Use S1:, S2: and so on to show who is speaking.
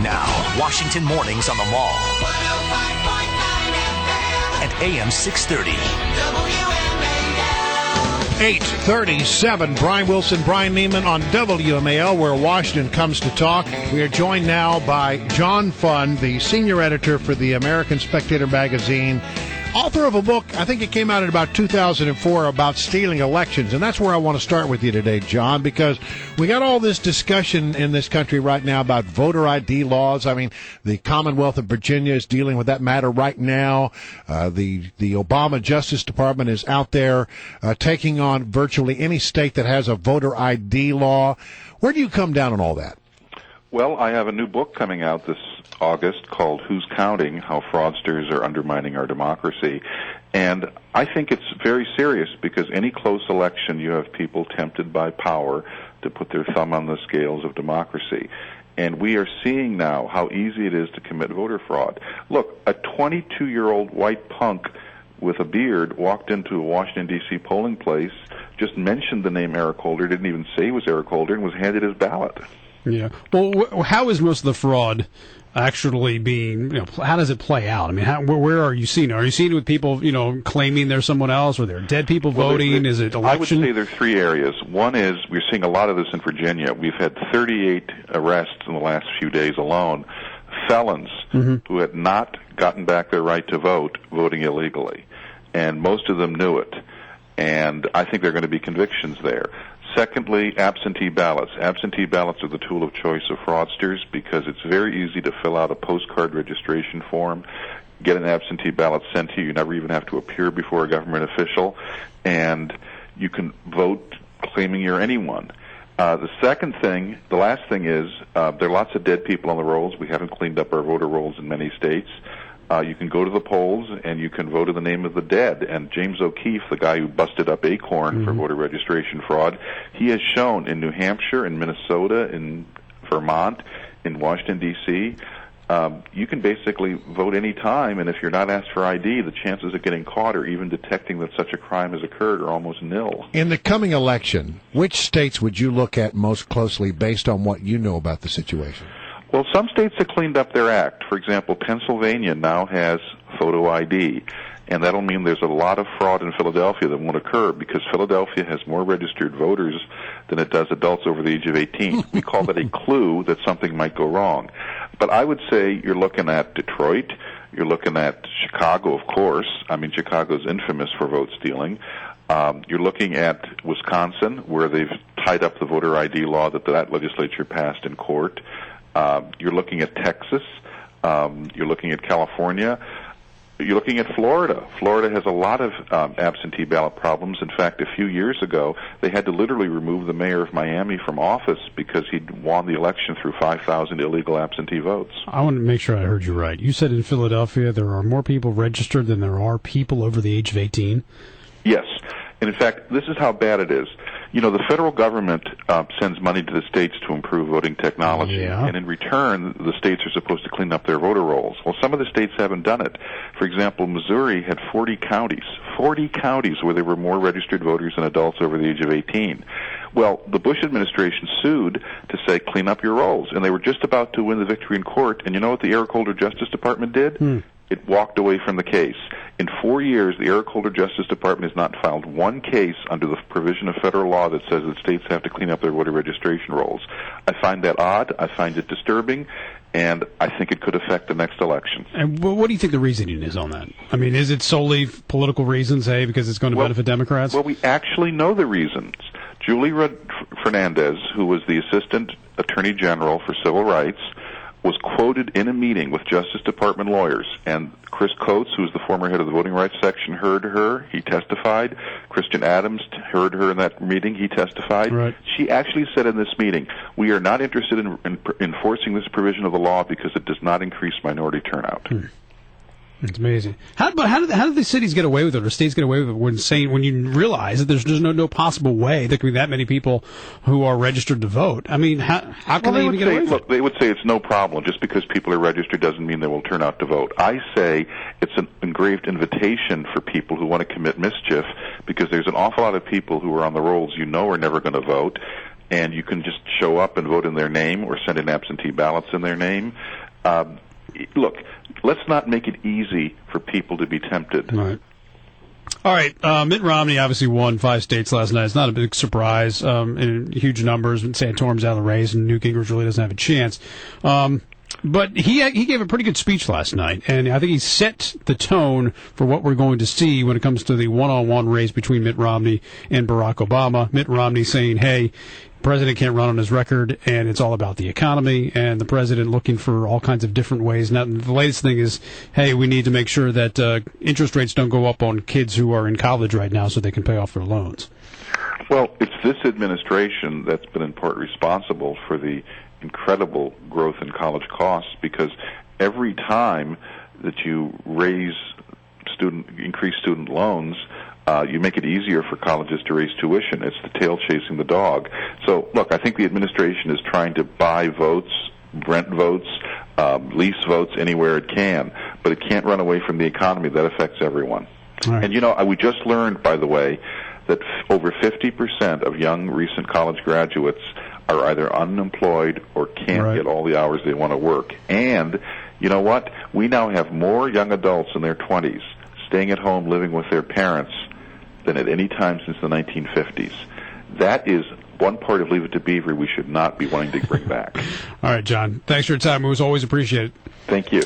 S1: Now, Washington Mornings on the Mall. 105.9 FM. And AM 630. WMAL.
S2: 8:37. Brian Wilson, Brian Neiman on WMAL, where Washington comes to talk. We are joined now by John Funn, the senior editor for the American Spectator magazine, author of a book, I think it came out in about 2004, about stealing elections. And that's where I want to start with you today, John, because we got all this discussion in this country right now about voter ID laws. I mean, the Commonwealth of Virginia is dealing with that matter right now. The Obama Justice Department is out there taking on virtually any state that has a voter ID law. Where do you come down on all that?
S3: Well, I have a new book coming out this August called Who's Counting? How Fraudsters Are Undermining Our Democracy. And I think it's very serious because any close election you have people tempted by power to put their thumb on the scales of democracy. And we are seeing now how easy it is to commit voter fraud. Look, a 22-year-old white punk with a beard walked into a Washington, D.C. polling place, just mentioned the name Eric Holder, didn't even say he was Eric Holder, and was handed his ballot.
S4: Yeah. Well, how is most of the fraud actually being, how does it play out? I mean, where are you seeing it? Are you seeing it with people, claiming they're someone else, or they're dead people voting? Is it election?
S3: I would say there are three areas. One is we're seeing a lot of this in Virginia. We've had 38 arrests in the last few days alone, felons who had not gotten back their right to vote, voting illegally. And most of them knew it. And I think there are going to be convictions there. Secondly, absentee ballots. Absentee ballots are the tool of choice of fraudsters because it's very easy to fill out a postcard registration form, get an absentee ballot sent to you. You never even have to appear before a government official, and you can vote claiming you're anyone. The last thing is there are lots of dead people on the rolls. We haven't cleaned up our voter rolls in many states. You can go to the polls and you can vote in the name of the dead. And James O'Keefe, the guy who busted up Acorn for voter registration fraud, he has shown in New Hampshire, in Minnesota, in Vermont, in Washington, D.C., you can basically vote any time, and if you're not asked for ID, the chances of getting caught or even detecting that such a crime has occurred are almost nil. In the coming election, which states would you look at most closely based on what you know about the situation? Well, some states have cleaned up their act. For example, Pennsylvania now has photo ID, and that'll mean there's a lot of fraud in Philadelphia that won't occur because Philadelphia has more registered voters than it does adults over the age of 18. We call that a clue that something might go wrong. But I would say you're looking at Detroit, you're looking at Chicago, of course. I mean, Chicago's infamous for vote stealing. You're looking at Wisconsin, where they've tied up the voter ID law that legislature passed in court. You're looking at Texas. You're looking at California. You're looking at Florida. Florida has a lot of absentee ballot problems. In fact, a few years ago, they had to literally remove the mayor of Miami from office because he'd won the election through 5,000 illegal absentee votes.
S4: I want to make sure I heard you right. You said in Philadelphia there are more people registered than there are people over the age of 18?
S3: Yes. And in fact, this is how bad it is. The federal government sends money to the states to improve voting technology, and in return, the states are supposed to clean up their voter rolls. Well, some of the states haven't done it. For example, Missouri had 40 counties where there were more registered voters than adults over the age of 18. Well, the Bush administration sued to say, clean up your rolls, and they were just about to win the victory in court, and you know what the Eric Holder Justice Department did? It walked away from the case. In 4 years, the Eric Holder Justice Department has not filed one case under the provision of federal law that says that states have to clean up their voter registration rolls. I find that odd. I find it disturbing. And I think it could affect the next election. And
S4: what do you think the reasoning is on that? I mean, is it solely political reasons, because it's going to benefit Democrats?
S3: Well, we actually know the reasons. Julie Fernandez, who was the Assistant Attorney General for Civil Rights, was quoted in a meeting with Justice Department lawyers, and Chris Coates, who was the former head of the voting rights section, heard her. He testified. Christian Adams heard her in that meeting. He testified.
S4: Right.
S3: She actually said in this meeting, we are not interested in enforcing this provision of the law because it does not increase minority turnout.
S4: It's amazing. How did the cities get away with it, or states get away with it when you realize that there's no possible way there can be that many people who are registered to vote? I mean, how can they even get away with it?
S3: Look, they would say it's no problem. Just because people are registered doesn't mean they will turn out to vote. I say it's an engraved invitation for people who want to commit mischief because there's an awful lot of people who are on the rolls are never going to vote. and you can just show up and vote in their name or send in absentee ballots in their name. Look, let's not make it easy for people to be tempted.
S4: All right. Mitt Romney obviously won 5 states last night. It's not a big surprise in huge numbers. Santorum's out of the race, and Newt Gingrich really doesn't have a chance. But he gave a pretty good speech last night, and I think he set the tone for what we're going to see when it comes to the one-on-one race between Mitt Romney and Barack Obama. Mitt Romney saying, hey, the president can't run on his record, and it's all about the economy, and the president looking for all kinds of different ways. Now, the latest thing is, hey, we need to make sure that interest rates don't go up on kids who are in college right now so they can pay off their loans.
S3: Well, it's this administration that's been in part responsible for the incredible growth in college costs, because every time that you increase student loans, you make it easier for colleges to raise tuition. It's the tail chasing the dog. So, look, I think the administration is trying to buy votes, rent votes, lease votes anywhere it can, but it can't run away from the economy. That affects everyone.
S4: Right.
S3: And, we just learned, by the way, that over 50% of young recent college graduates are either unemployed or can't get all the hours they want to work. And you know what? We now have more young adults in their 20s staying at home living with their parents than at any time since the 1950s. That is one part of Leave It to Beaver we should not be wanting to bring back.
S4: All right, John. Thanks for your time. It was always appreciated.
S3: Thank you.